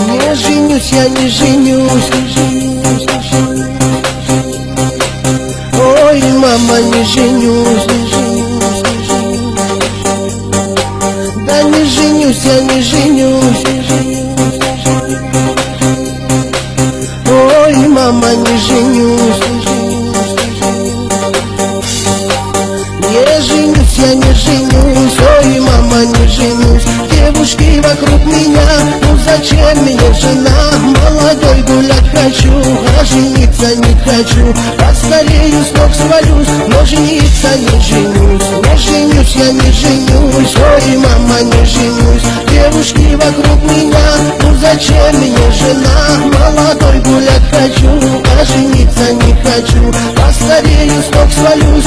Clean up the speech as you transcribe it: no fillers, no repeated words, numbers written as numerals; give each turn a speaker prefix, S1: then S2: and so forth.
S1: Не женюсь, я не женюсь. Ой, мама, не женюсь. Да не женюсь, я не женюсь. Ой, мама, не женюсь. Не женюсь, я не женюсь. Ой, мама, не женюсь. Девушки вокруг меня, ну зачем мне жена? Молодой гулять хочу, а жениться не хочу. Постарею, с ног свалюсь, но жениться не женюсь. Не женюсь, я не женюсь. Ой, мама, не женюсь. Девушки вокруг меня, ну зачем мне жена? Молодой гулять хочу, а жениться не хочу. Постарею, с ног свалюсь,